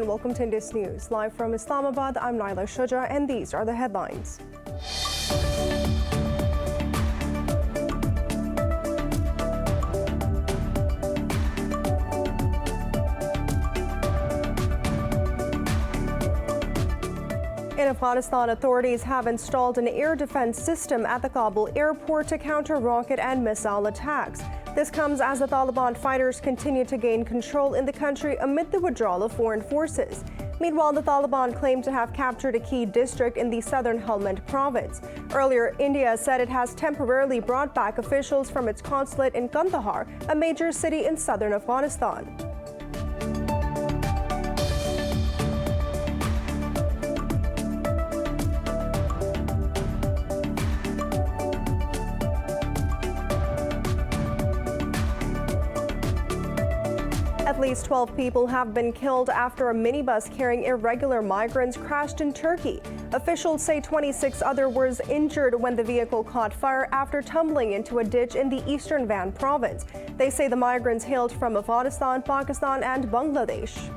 and welcome to Indus News. Live from Islamabad, I'm Naila Shuja, and these are the headlines. In Afghanistan, authorities have installed an air defense system at the Kabul airport to counter rocket and missile attacks. This comes as the Taliban fighters continue to gain control in the country amid the withdrawal of foreign forces. Meanwhile, the Taliban claimed to have captured a key district in the southern Helmand province. Earlier, India said it has temporarily brought back officials from its consulate in Kandahar, a major city in southern Afghanistan. At least 12 people have been killed after a minibus carrying irregular migrants crashed in Turkey. Officials say 26 others were injured when the vehicle caught fire after tumbling into a ditch in the eastern Van province. They say the migrants hailed from Afghanistan, Pakistan, and Bangladesh.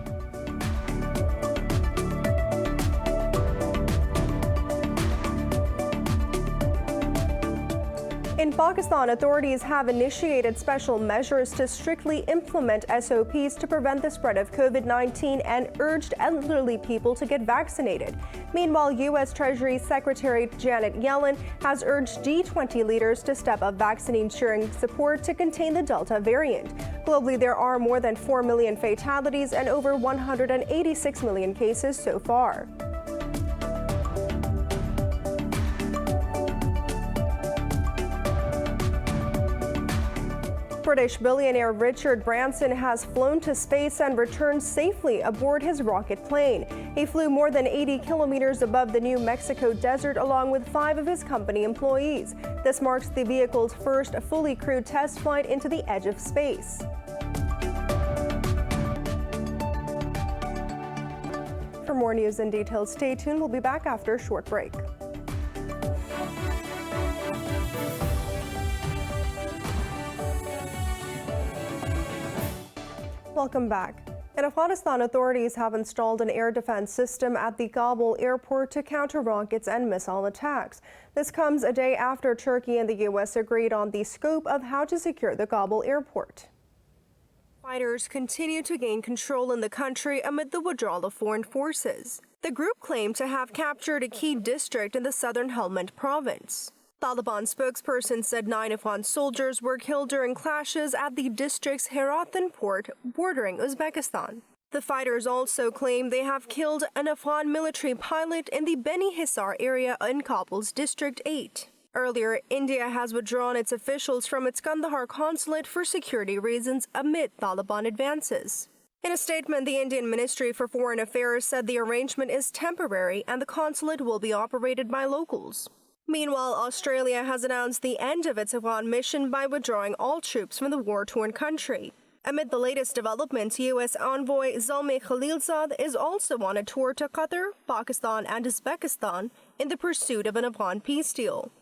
In Pakistan, authorities have initiated special measures to strictly implement SOPs to prevent the spread of COVID-19 and urged elderly people to get vaccinated. Meanwhile, U.S. Treasury Secretary Janet Yellen has urged G20 leaders to step up vaccine sharing support to contain the Delta variant. Globally, there are more than 4 million fatalities and over 186 million cases so far. British billionaire Richard Branson has flown to space and returned safely aboard his rocket plane. He flew more than 80 kilometers above the New Mexico desert along with 5 of his company employees. This marks the vehicle's first fully crewed test flight into the edge of space. For more news and details, stay tuned. We'll be back after a short break. Welcome back. In Afghanistan, authorities have installed an air defense system at the Kabul airport to counter rockets and missile attacks. This comes a day after Turkey and the U.S. agreed on the scope of how to secure the Kabul airport. Fighters continue to gain control in the country amid the withdrawal of foreign forces. The group claimed to have captured a key district in the southern Helmand province. Taliban spokesperson said 9 Afghan soldiers were killed during clashes at the district's Herathan port bordering Uzbekistan. The fighters also claim they have killed an Afghan military pilot in the Beni Hisar area in Kabul's District 8. Earlier, India has withdrawn its officials from its Kandahar consulate for security reasons amid Taliban advances. In a statement, the Indian Ministry for Foreign Affairs said the arrangement is temporary and the consulate will be operated by locals. Meanwhile, Australia has announced the end of its Afghan mission by withdrawing all troops from the war-torn country. Amid the latest developments, U.S. envoy Zalmay Khalilzad is also on a tour to Qatar, Pakistan, and Uzbekistan in the pursuit of an Afghan peace deal.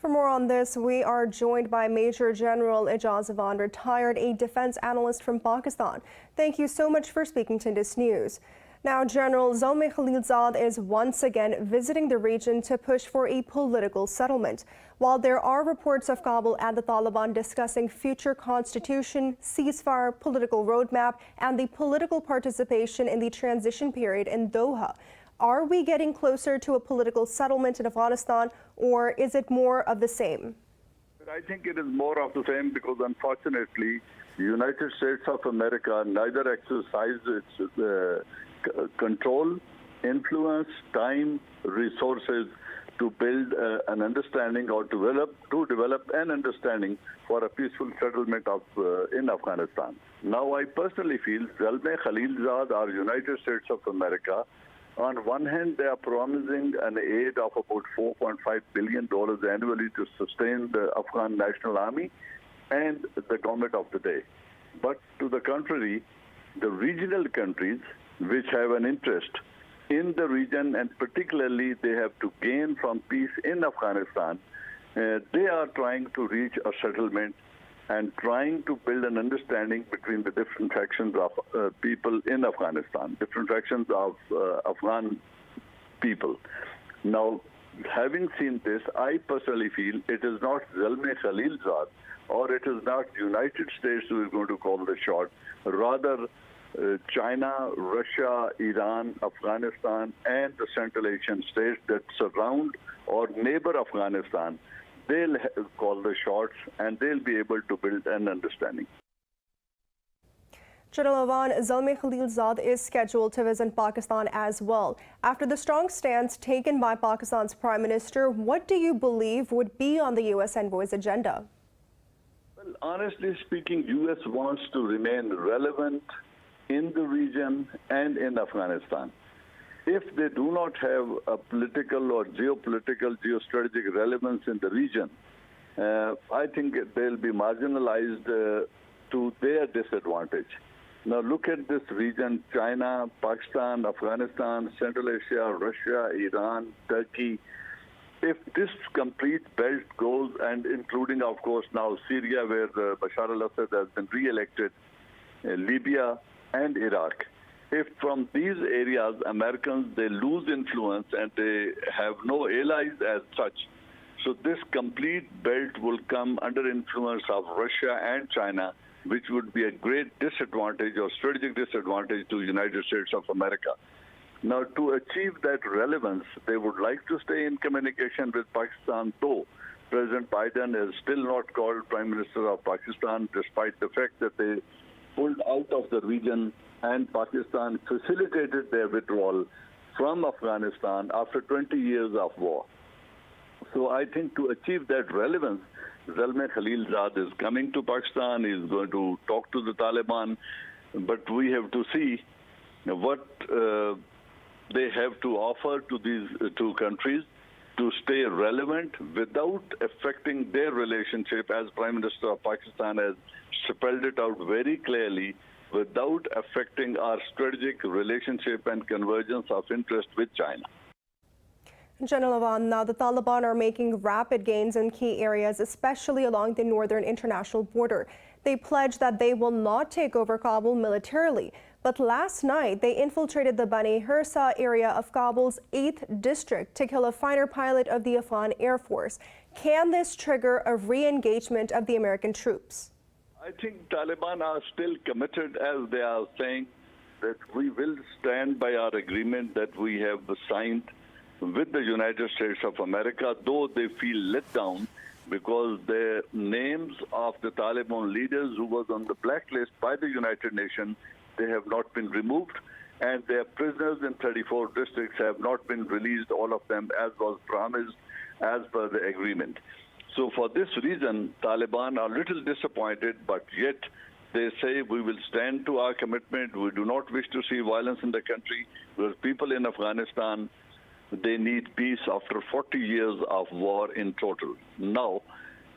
For more on this, we are joined by Major General Ijaz Avan, retired defense analyst from Pakistan. Thank you so much for speaking to Indus News. Now, General Zalmay Khalilzad is once again visiting the region to push for a political settlement. While there are reports of Kabul and the Taliban discussing future constitution, ceasefire, political roadmap, and the political participation in the transition period in Doha, are we getting closer to a political settlement in Afghanistan, or is it more of the same? I think it is more of the same because, unfortunately, the United States of America neither exercises its control, influence, time, resources to build an understanding or to develop an understanding for a peaceful settlement of in Afghanistan. Now, I personally feel Zalmay Khalilzad or United States of America, on one hand, they are promising an aid of about $4.5 billion annually to sustain the Afghan National Army and the government of the day. But to the contrary, the regional countries which have an interest in the region, and particularly they have to gain from peace in Afghanistan, they are trying to reach a settlement and trying to build an understanding between the different factions of people in Afghanistan, different factions of Afghan people. Now, having seen this, I personally feel it is not Zalmay Khalilzad or it is not United States who is going to call the shot. Rather, China, Russia, Iran, Afghanistan, and the Central Asian states that surround or neighbor Afghanistan, they'll call the shots and they'll be able to build an understanding. General Avan, Zalmay Khalilzad is scheduled to visit Pakistan as well. After the strong stance taken by Pakistan's Prime Minister, what do you believe would be on the U.S. envoy's agenda? Well, honestly speaking, U.S. wants to remain relevant in the region and in Afghanistan. If they do not have a political or geopolitical, geostrategic relevance in the region, I think they'll be marginalized to their disadvantage. Now look at this region: China, Pakistan, Afghanistan, Central Asia, Russia, Iran, Turkey. If this complete belt goes, and including, of course, now Syria, where Bashar al-Assad has been re-elected, Libya and Iraq, if from these areas Americans, they lose influence and they have no allies as such, so this complete belt will come under influence of Russia and China, which would be a great disadvantage or strategic disadvantage to the United States of America. Now, to achieve that relevance, they would like to stay in communication with Pakistan, though President Biden has still not called Prime Minister of Pakistan, despite the fact that they pulled out of the region and Pakistan facilitated their withdrawal from Afghanistan after 20 years of war. So I think to achieve that relevance, Zalmay Khalilzad is coming to Pakistan, he is going to talk to the Taliban, but we have to see what they have to offer to these two countries to stay relevant without affecting their relationship, as Prime Minister of Pakistan has spelled it out very clearly, without affecting our strategic relationship and convergence of interest with China. General Avan, now the Taliban are making rapid gains in key areas, especially along the northern international border. They pledged that they will not take over Kabul militarily. But last night, they infiltrated the Bani Hirsa area of Kabul's 8th district to kill a fighter pilot of the Afghan Air Force. Can this trigger a re-engagement of the American troops? I think Taliban are still committed, as they are saying, that we will stand by our agreement that we have signed with the United States of America, though they feel let down because the names of the Taliban leaders who was on the blacklist by the United Nations, they have not been removed, and their prisoners in 34 districts have not been released, all of them, as was promised as per the agreement. So for this reason, Taliban are a little disappointed, but yet they say we will stand to our commitment. We do not wish to see violence in the country, because people in Afghanistan, they need peace after 40 years of war in total. Now,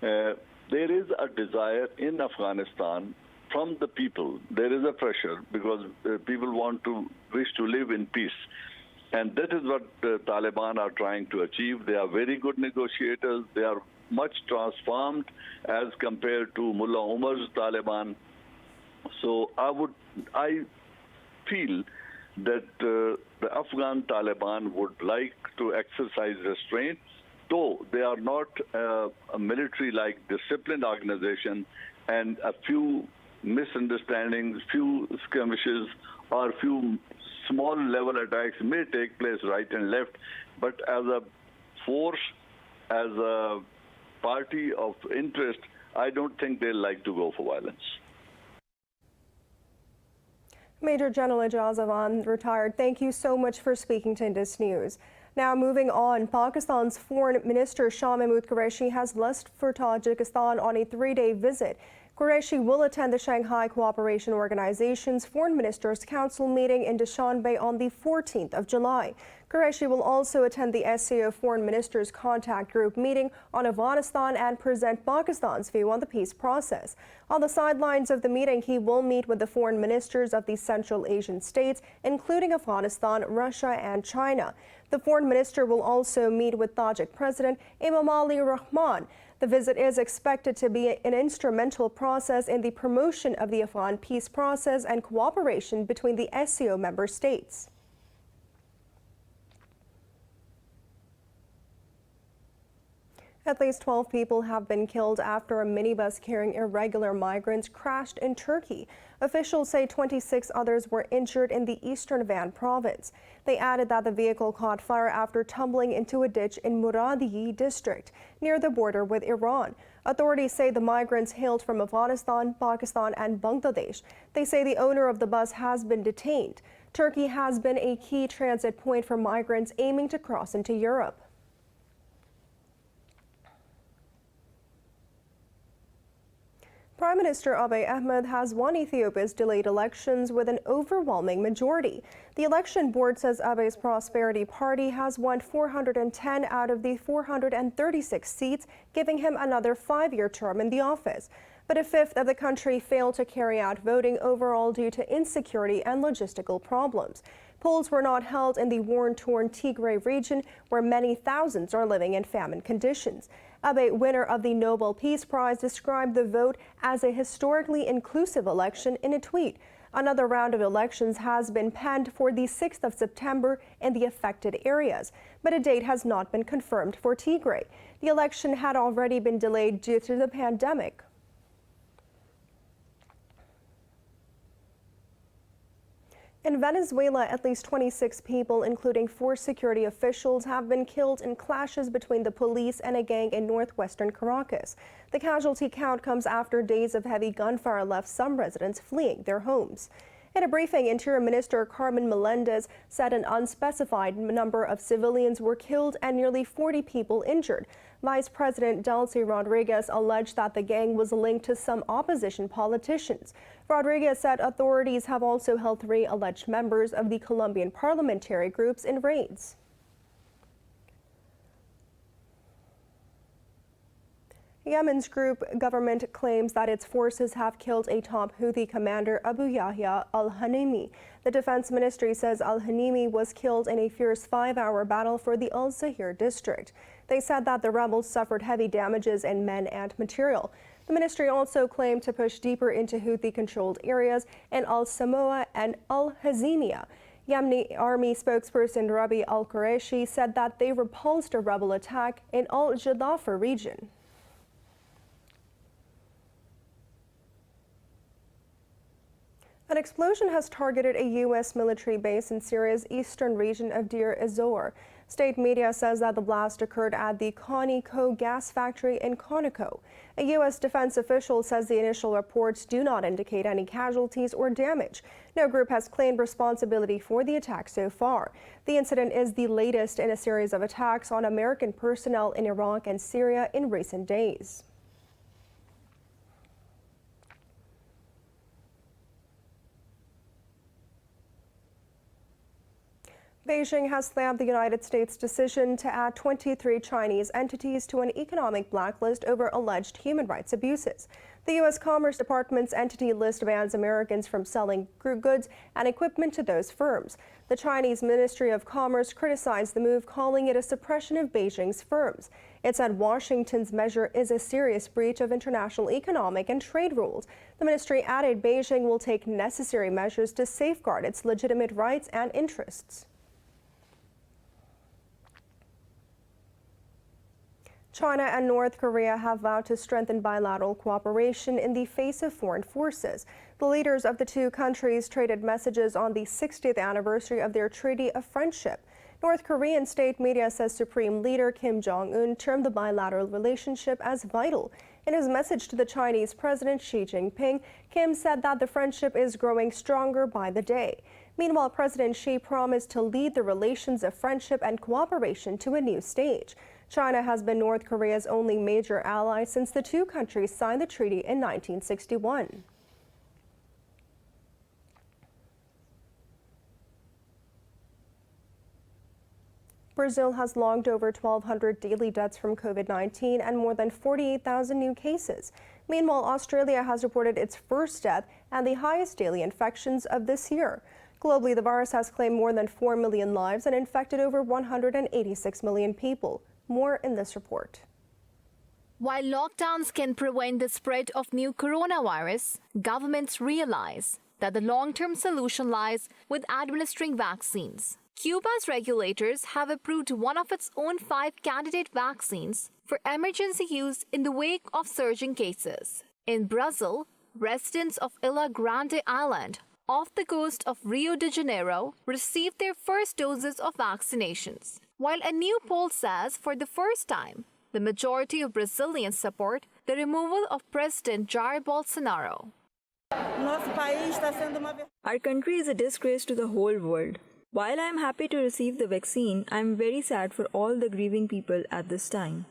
there is a desire in Afghanistan from the people. There is a pressure because people wish to live in peace. And that is what the Taliban are trying to achieve. They are very good negotiators. They are much transformed as compared to Mullah Omar's Taliban. So I feel that the Afghan Taliban would like to exercise restraint, though they are not a military-like disciplined organization, and a few misunderstandings, few skirmishes, or few small-level attacks may take place right and left, but as a force, as a party of interest, I don't think they'll like to go for violence. Major General Ijaz Avan, retired, thank you so much for speaking to Indus News. Now moving on, Pakistan's Foreign Minister Shah Mahmood Qureshi has left for Tajikistan on a 3-day visit. Qureshi will attend the Shanghai Cooperation Organization's Foreign Ministers Council meeting in Dushanbe on the 14th of July. Qureshi will also attend the SCO Foreign Ministers Contact Group meeting on Afghanistan and present Pakistan's view on the peace process. On the sidelines of the meeting, he will meet with the foreign ministers of the Central Asian states, including Afghanistan, Russia, and China. The foreign minister will also meet with Tajik President Emomali Rahman. The visit is expected to be an instrumental process in the promotion of the Afghan peace process and cooperation between the SCO member states. At least 12 people have been killed after a minibus carrying irregular migrants crashed in Turkey. Officials say 26 others were injured in the eastern Van province. They added that the vehicle caught fire after tumbling into a ditch in Muradiye district, near the border with Iran. Authorities say the migrants hailed from Afghanistan, Pakistan, and Bangladesh. They say the owner of the bus has been detained. Turkey has been a key transit point for migrants aiming to cross into Europe. Prime Minister Abiy Ahmed has won Ethiopia's delayed elections with an overwhelming majority. The election board says Abiy's Prosperity Party has won 410 out of the 436 seats, giving him another 5-year term in the office. But a fifth of the country failed to carry out voting overall due to insecurity and logistical problems. Polls were not held in the war-torn Tigray region, where many thousands are living in famine conditions. Abiy, winner of the Nobel Peace Prize, described the vote as a historically inclusive election in a tweet. Another round of elections has been penned for the 6th of September in the affected areas, but a date has not been confirmed for Tigray. The election had already been delayed due to the pandemic. In Venezuela, at least 26 people, including 4 security officials, have been killed in clashes between the police and a gang in northwestern Caracas. The casualty count comes after days of heavy gunfire left some residents fleeing their homes. In a briefing, Interior Minister Carmen Melendez said an unspecified number of civilians were killed and nearly 40 people injured. Vice President Delcy Rodriguez alleged that the gang was linked to some opposition politicians. Rodriguez said authorities have also held 3 alleged members of the Colombian parliamentary groups in raids. Yemen's group government claims that its forces have killed a top Houthi commander, Abu Yahya al-Hanimi. The defense ministry says al-Hanimi was killed in a fierce 5-hour battle for the al-Zahir district. They said that the rebels suffered heavy damages in men and material. The ministry also claimed to push deeper into Houthi-controlled areas in al-Samoa and al-Hazimia. Yemeni army spokesperson Rabi al-Qureshi said that they repulsed a rebel attack in al-Jadafar region. An explosion has targeted a U.S. military base in Syria's eastern region of Deir ez-Zor. State media says that the blast occurred at the Conoco gas factory in Conoco. A U.S. defense official says the initial reports do not indicate any casualties or damage. No group has claimed responsibility for the attack so far. The incident is the latest in a series of attacks on American personnel in Iraq and Syria in recent days. Beijing has slammed the United States' decision to add 23 Chinese entities to an economic blacklist over alleged human rights abuses. The U.S. Commerce Department's entity list bans Americans from selling goods and equipment to those firms. The Chinese Ministry of Commerce criticized the move, calling it a suppression of Beijing's firms. It said Washington's measure is a serious breach of international economic and trade rules. The ministry added Beijing will take necessary measures to safeguard its legitimate rights and interests. China and North Korea have vowed to strengthen bilateral cooperation in the face of foreign forces. The leaders of the two countries traded messages on the 60th anniversary of their Treaty of Friendship. North Korean state media says Supreme Leader Kim Jong-un termed the bilateral relationship as vital. In his message to the Chinese President Xi Jinping, Kim said that the friendship is growing stronger by the day. Meanwhile, President Xi promised to lead the relations of friendship and cooperation to a new stage. China has been North Korea's only major ally since the two countries signed the treaty in 1961. Brazil has logged over 1,200 daily deaths from COVID-19 and more than 48,000 new cases. Meanwhile, Australia has reported its first death and the highest daily infections of this year. Globally, the virus has claimed more than 4 million lives and infected over 186 million people. More in this report. While lockdowns can prevent the spread of new coronavirus, governments realize that the long-term solution lies with administering vaccines. Cuba's regulators have approved one of its own 5 candidate vaccines for emergency use in the wake of surging cases. In Brazil, residents of Ilha Grande Island, off the coast of Rio de Janeiro, received their first doses of vaccinations. While a new poll says for the first time, the majority of Brazilians support the removal of President Jair Bolsonaro. Our country is a disgrace to the whole world. While I am happy to receive the vaccine, I am very sad for all the grieving people at this time.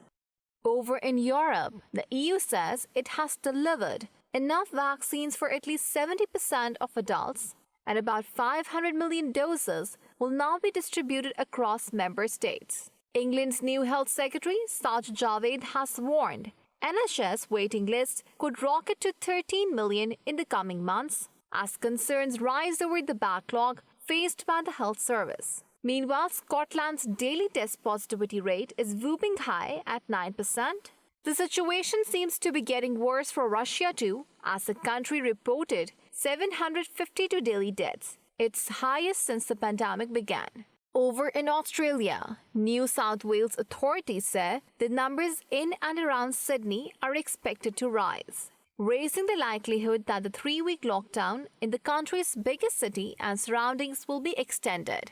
Over in Europe, the EU says it has delivered enough vaccines for at least 70% of adults, and about 500 million doses will now be distributed across member states. England's new Health Secretary, Sajid Javid, has warned NHS waiting lists could rocket to 13 million in the coming months as concerns rise over the backlog faced by the health service. Meanwhile, Scotland's daily test positivity rate is whooping high at 9%. The situation seems to be getting worse for Russia too, as the country reported 752 daily deaths, its highest since the pandemic began. Over in Australia, New South Wales authorities say the numbers in and around Sydney are expected to rise, raising the likelihood that the 3-week lockdown in the country's biggest city and surroundings will be extended.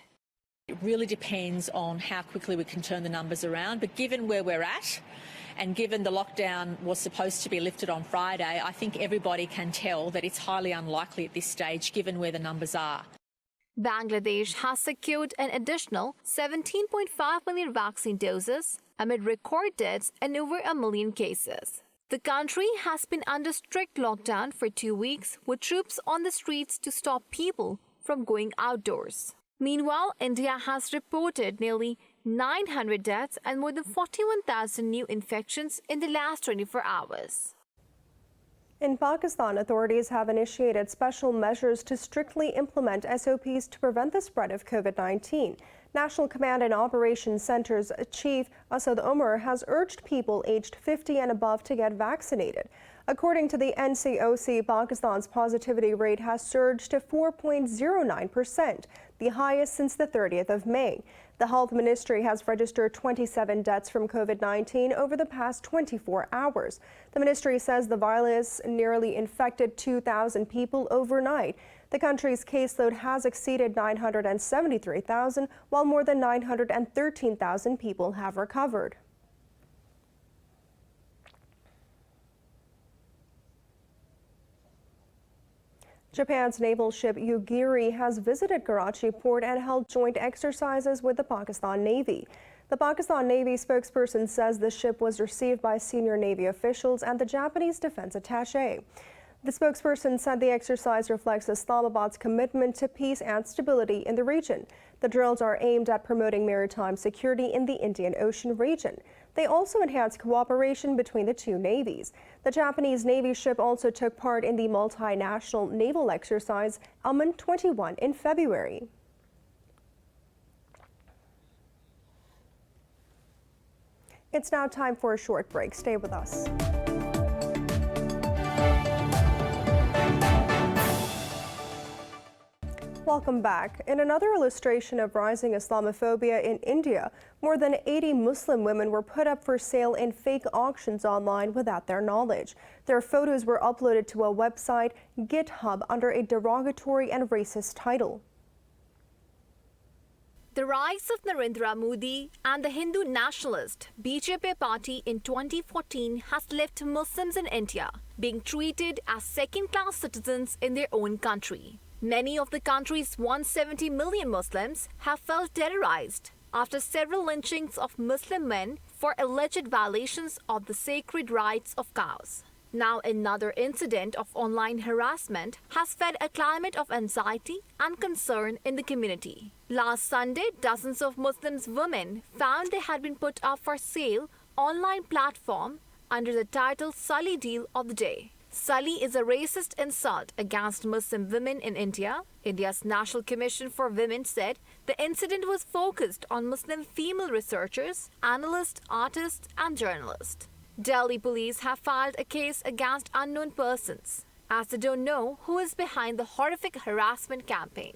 It really depends on how quickly we can turn the numbers around, but given where we're at, and given the lockdown was supposed to be lifted on Friday, I think everybody can tell that it's highly unlikely at this stage, given where the numbers are. Bangladesh has secured an additional 17.5 million vaccine doses amid record deaths and over 1 million cases. The country has been under strict lockdown for 2 weeks, with troops on the streets to stop people from going outdoors. Meanwhile, India has reported nearly 900 deaths and more than 41,000 new infections in the last 24 hours. In Pakistan, authorities have initiated special measures to strictly implement SOPs to prevent the spread of COVID-19. National Command and Operations Center's Chief Asad Umar has urged people aged 50 and above to get vaccinated. According to the NCOC, Pakistan's positivity rate has surged to 4.09%, the highest since the 30th of May. The Health Ministry has registered 27 deaths from COVID-19 over the past 24 hours. The ministry says the virus nearly infected 2,000 people overnight. The country's caseload has exceeded 973,000, while more than 913,000 people have recovered. Japan's naval ship Yugiri has visited Karachi port and held joint exercises with the Pakistan Navy. The Pakistan Navy spokesperson says the ship was received by senior Navy officials and the Japanese defense attaché. The spokesperson said the exercise reflects Islamabad's commitment to peace and stability in the region. The drills are aimed at promoting maritime security in the Indian Ocean region. They also enhance cooperation between the two navies. The Japanese Navy ship also took part in the multinational naval exercise Aman 21 in February. It's now time for a short break. Stay with us. Welcome back. In another illustration of rising Islamophobia in India, more than 80 Muslim women were put up for sale in fake auctions online without their knowledge. Their photos were uploaded to a website, GitHub, under a derogatory and racist title. The rise of Narendra Modi and the Hindu nationalist BJP party in 2014 has left Muslims in India being treated as second-class citizens in their own country. Many of the country's 170 million Muslims have felt terrorized after several lynchings of Muslim men for alleged violations of the sacred rights of cows. Now another incident of online harassment has fed a climate of anxiety and concern in the community. Last Sunday, dozens of Muslim women found they had been put up for sale online platform under the title Sully Deal of the Day. Sully is a racist insult against Muslim women in India. India's National Commission for Women said the incident was focused on Muslim female researchers, analysts, artists, and journalists. Delhi police have filed a case against unknown persons, as they don't know who is behind the horrific harassment campaign.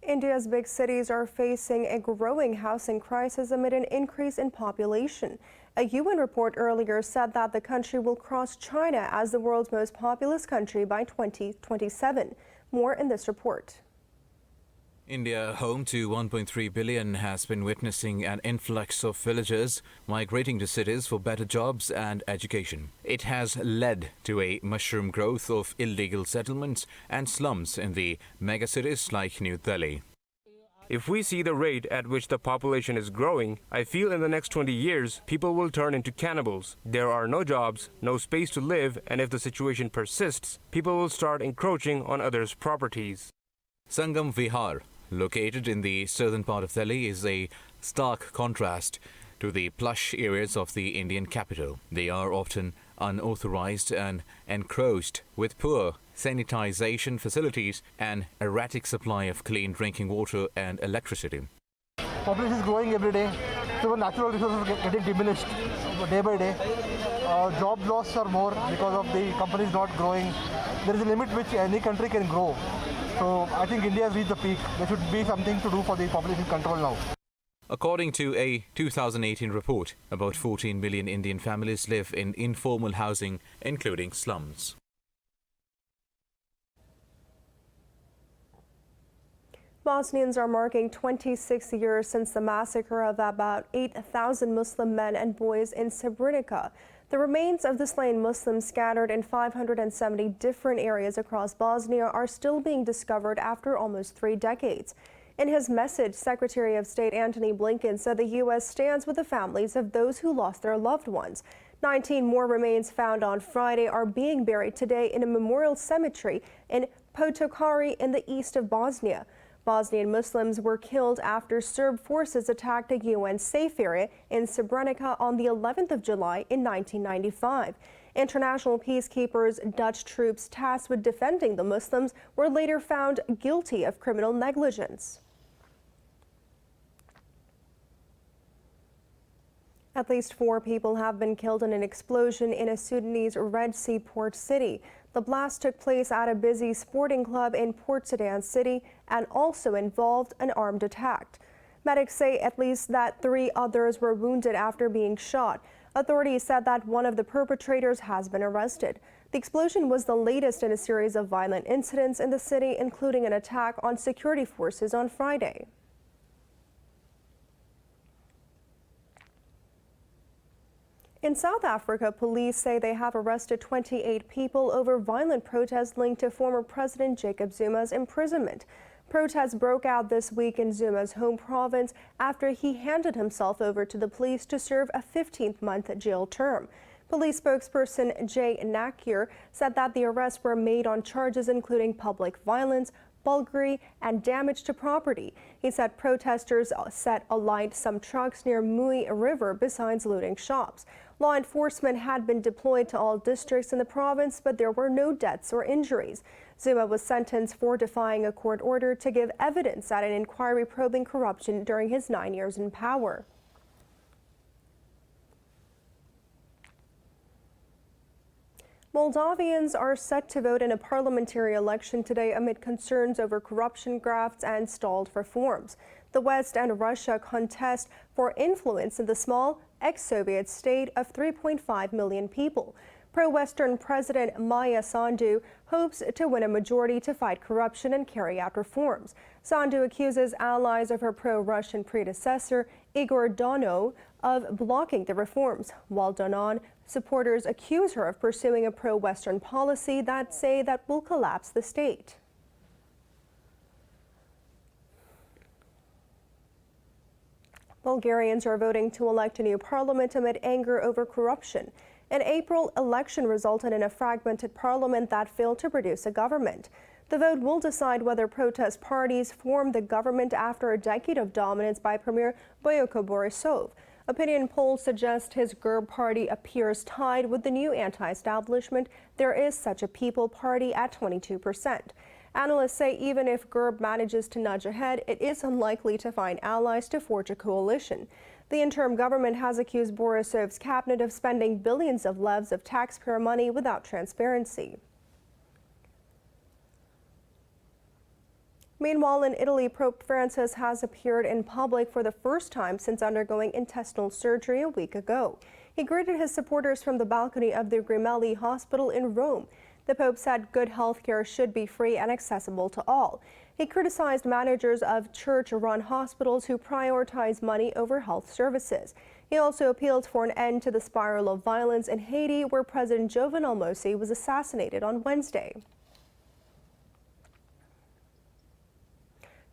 India's big cities are facing a growing housing crisis amid an increase in population. A UN report earlier said that the country will cross China as the world's most populous country by 2027. More in this report. India, home to 1.3 billion, has been witnessing an influx of villagers migrating to cities for better jobs and education. It has led to a mushroom growth of illegal settlements and slums in the megacities like New Delhi. If we see the rate at which the population is growing, I feel in the next 20 years, people will turn into cannibals. There are no jobs, no space to live, and if the situation persists, people will start encroaching on others' properties. Sangam Vihar, located in the southern part of Delhi, is a stark contrast to the plush areas of the Indian capital. They are often unauthorized and encroached with poor sanitization facilities and erratic supply of clean drinking water and electricity. Population is growing every day, so the natural resources are getting diminished day by day. Job loss are more because of the companies not growing. There is a limit which any country can grow. So I think India has reached the peak. There should be something to do for the population control now. According to a 2018 report, about 14 million Indian families live in informal housing, including slums. Bosnians are marking 26 years since the massacre of about 8,000 Muslim men and boys in Srebrenica. The remains of the slain Muslims, scattered in 570 different areas across Bosnia, are still being discovered after almost 3 decades. In his message, Secretary of State Antony Blinken said the U.S. stands with the families of those who lost their loved ones. 19 more remains found on Friday are being buried today in a memorial cemetery in Potokari in the east of Bosnia. Bosnian Muslims were killed after Serb forces attacked a UN safe area in Srebrenica on the 11th of July in 1995. International peacekeepers, Dutch troops tasked with defending the Muslims, were later found guilty of criminal negligence. At least 4 people have been killed in an explosion in a Sudanese Red Sea port city. The blast took place at a busy sporting club in Port Sudan City and also involved an armed attack. Medics say at least that 3 others were wounded after being shot. Authorities said that one of the perpetrators has been arrested. The explosion was the latest in a series of violent incidents in the city, including an attack on security forces on Friday. In South Africa, police say they have arrested 28 people over violent protests linked to former President Jacob Zuma's imprisonment. Protests broke out this week in Zuma's home province after he handed himself over to the police to serve a 15-month jail term. Police spokesperson Jay Nakier said that the arrests were made on charges including public violence, bulgari, and damage to property. He said protesters set alight some trucks near Mui River besides looting shops. Law enforcement had been deployed to all districts in the province, but there were no deaths or injuries. Zuma was sentenced for defying a court order to give evidence at an inquiry probing corruption during his 9 years in power. Moldovians are set to vote in a parliamentary election today amid concerns over corruption grafts and stalled reforms. The West and Russia contest for influence in the small ex-Soviet state of 3.5 million people. Pro-Western President Maya Sandu hopes to win a majority to fight corruption and carry out reforms. Sandu accuses allies of her pro-Russian predecessor, Igor Dodon, of blocking the reforms, while Dodon supporters accuse her of pursuing a pro-Western policy that say that will collapse the state. Bulgarians are voting to elect a new parliament amid anger over corruption. An April election resulted in a fragmented parliament that failed to produce a government. The vote will decide whether protest parties form the government after a decade of dominance by Premier Boyko Borisov. Opinion polls suggest his GERB party appears tied with the new anti-establishment There Is Such a People party at 22%. Analysts say even if GERB manages to nudge ahead, it is unlikely to find allies to forge a coalition. The interim government has accused Borisov's cabinet of spending billions of levs of taxpayer money without transparency. Meanwhile, in Italy, Pope Francis has appeared in public for the first time since undergoing intestinal surgery a week ago. He greeted his supporters from the balcony of the Gemelli Hospital in Rome. The Pope said good health care should be free and accessible to all. He criticized managers of church-run hospitals who prioritize money over health services. He also appealed for an end to the spiral of violence in Haiti, where President Jovenel Moïse was assassinated on Wednesday.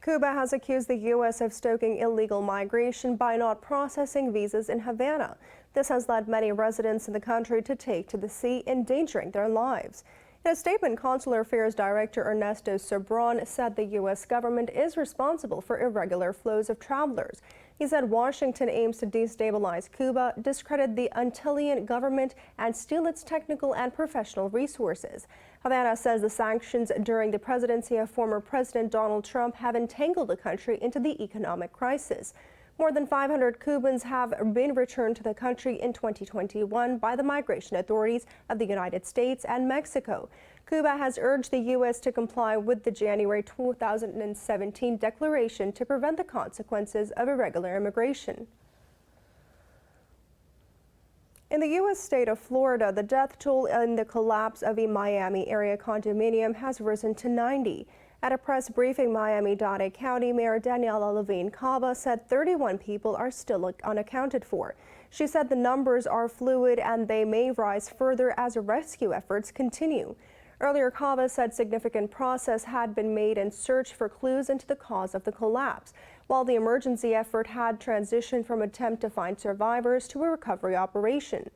Cuba has accused the U.S. of stoking illegal migration by not processing visas in Havana. This has led many residents in the country to take to the sea, endangering their lives. In a statement, Consular Affairs Director Ernesto Sobran said the U.S. government is responsible for irregular flows of travelers. He said Washington aims to destabilize Cuba, discredit the Antillean government, and steal its technical and professional resources. Havana says the sanctions during the presidency of former President Donald Trump have entangled the country into the economic crisis. More than 500 Cubans have been returned to the country in 2021 by the migration authorities of the United States and Mexico. Cuba has urged the U.S. to comply with the January 2017 declaration to prevent the consequences of irregular immigration. In the U.S. state of Florida, the death toll in the collapse of a Miami area condominium has risen to 90. At a press briefing, Miami-Dade County Mayor Daniela Levine Cava said 31 people are still unaccounted for. She said the numbers are fluid and they may rise further as rescue efforts continue. Earlier, Cava said significant progress had been made in search for clues into the cause of the collapse, while the emergency effort had transitioned from attempt to find survivors to a recovery operation.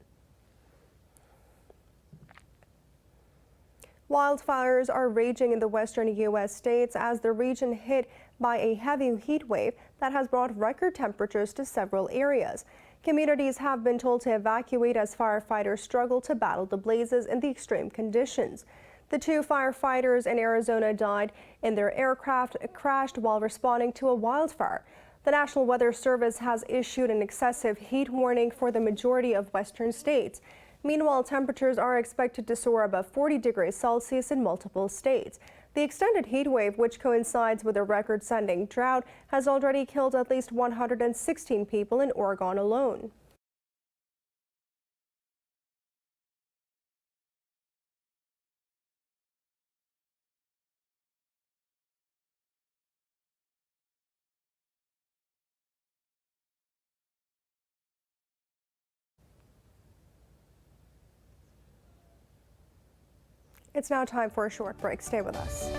Wildfires are raging in the western U.S. states as the region hit by a heavy heat wave that has brought record temperatures to several areas. Communities have been told to evacuate as firefighters struggle to battle the blazes in the extreme conditions. The 2 firefighters in Arizona died in their aircraft crashed while responding to a wildfire. The National Weather Service has issued an excessive heat warning for the majority of western states. Meanwhile, temperatures are expected to soar above 40 degrees Celsius in multiple states. The extended heat wave, which coincides with a record-setting drought, has already killed at least 116 people in Oregon alone. It's now time for a short break. Stay with us.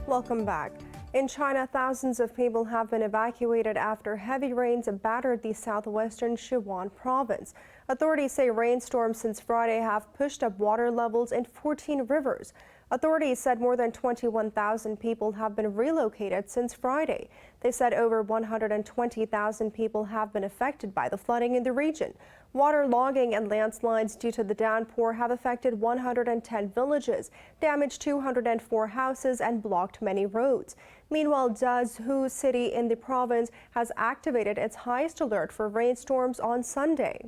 Welcome back. In China, thousands of people have been evacuated after heavy rains battered the southwestern Sichuan province. Authorities say rainstorms since Friday have pushed up water levels in 14 rivers. Authorities said more than 21,000 people have been relocated since Friday. They said over 120,000 people have been affected by the flooding in the region. Waterlogging and landslides due to the downpour have affected 110 villages, damaged 204 houses, and blocked many roads. Meanwhile, Dazhou city in the province has activated its highest alert for rainstorms on Sunday.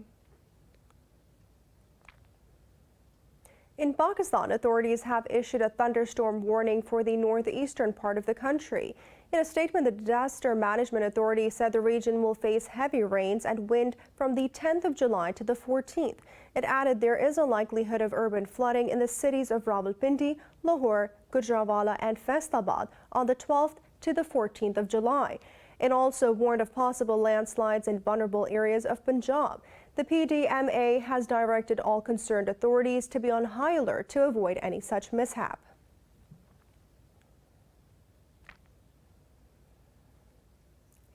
In Pakistan, authorities have issued a thunderstorm warning for the northeastern part of the country. In a statement, the Disaster Management Authority said the region will face heavy rains and wind from the 10th of July to the 14th. It added there is a likelihood of urban flooding in the cities of Rawalpindi, Lahore, Gujranwala, and Faistabad on the 12th to the 14th of July. It also warned of possible landslides in vulnerable areas of Punjab. The PDMA has directed all concerned authorities to be on high alert to avoid any such mishap.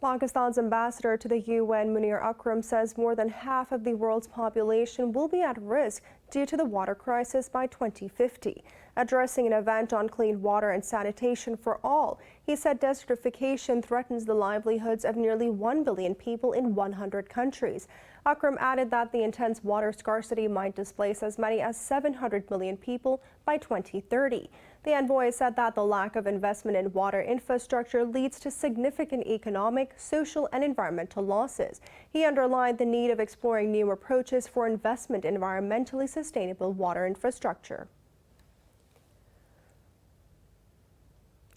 Pakistan's ambassador to the UN, Munir Akram, says more than half of the world's population will be at risk due to the water crisis by 2050. Addressing an event on clean water and sanitation for all, he said desertification threatens the livelihoods of nearly 1 billion people in 100 countries. Akram added that the intense water scarcity might displace as many as 700 million people by 2030. The envoy said that the lack of investment in water infrastructure leads to significant economic, social, and environmental losses. He underlined the need of exploring new approaches for investment in environmentally sustainable water infrastructure.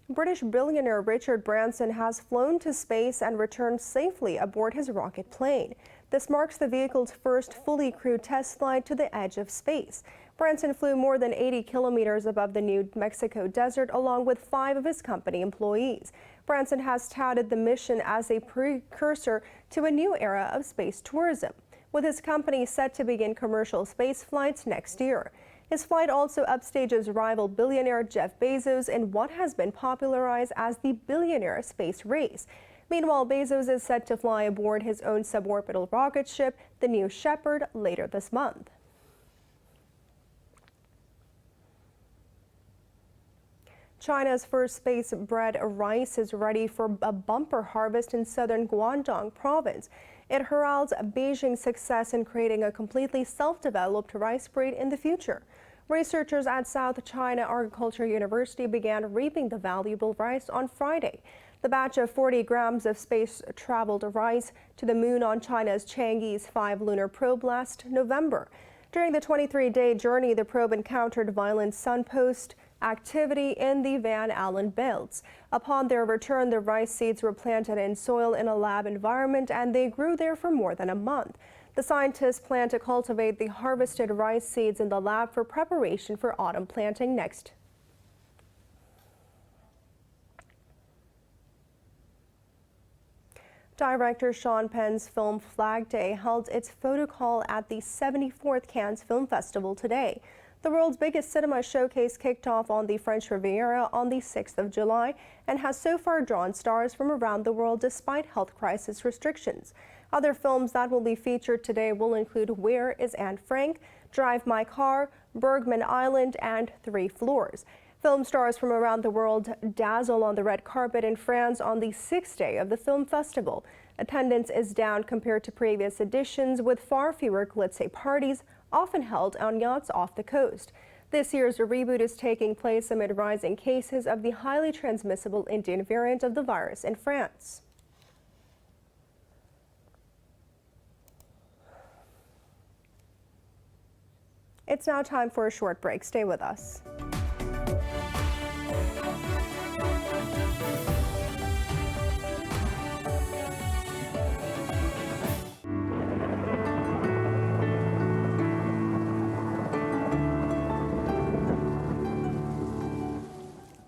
British billionaire Richard Branson has flown to space and returned safely aboard his rocket plane. This marks the vehicle's first fully crewed test flight to the edge of space. Branson flew more than 80 kilometers above the New Mexico desert along with 5 of his company employees. Branson has touted the mission as a precursor to a new era of space tourism, with his company set to begin commercial space flights next year. His flight also upstages rival billionaire Jeff Bezos in what has been popularized as the billionaire space race. Meanwhile, Bezos is set to fly aboard his own suborbital rocket ship, the New Shepard, later this month. China's first space-bred rice is ready for a bumper harvest in southern Guangdong province. It heralds Beijing's success in creating a completely self-developed rice breed in the future. Researchers at South China Agricultural University began reaping the valuable rice on Friday. The batch of 40 grams of space-traveled rice to the moon on China's Chang'e's 5 lunar probe last November. During the 23-day journey, the probe encountered violent sunpost activity in the Van Allen belts. Upon their return, the rice seeds were planted in soil in a lab environment, and they grew there for more than a month. The scientists plan to cultivate the harvested rice seeds in the lab for preparation for autumn planting next. Director Sean Penn's film Flag Day held its photo call at the 74th Cannes Film Festival today. The world's biggest cinema showcase kicked off on the French Riviera on the 6th of July and has so far drawn stars from around the world despite health crisis restrictions. Other films that will be featured today will include Where is Anne Frank?, Drive My Car, Bergman Island, and 3 Floors. Film stars from around the world dazzle on the red carpet in France on the 6th day of the film festival. Attendance is down compared to previous editions, with far fewer glitzy parties, often held on yachts off the coast. This year's reboot is taking place amid rising cases of the highly transmissible Indian variant of the virus in France. It's now time for a short break. Stay with us.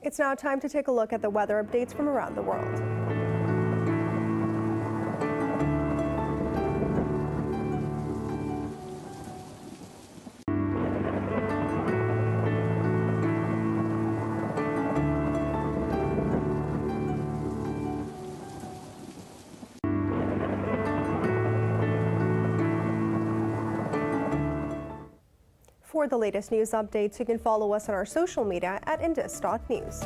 It's now time to take a look at the weather updates from around the world. For the latest news updates, you can follow us on our social media at indus.news.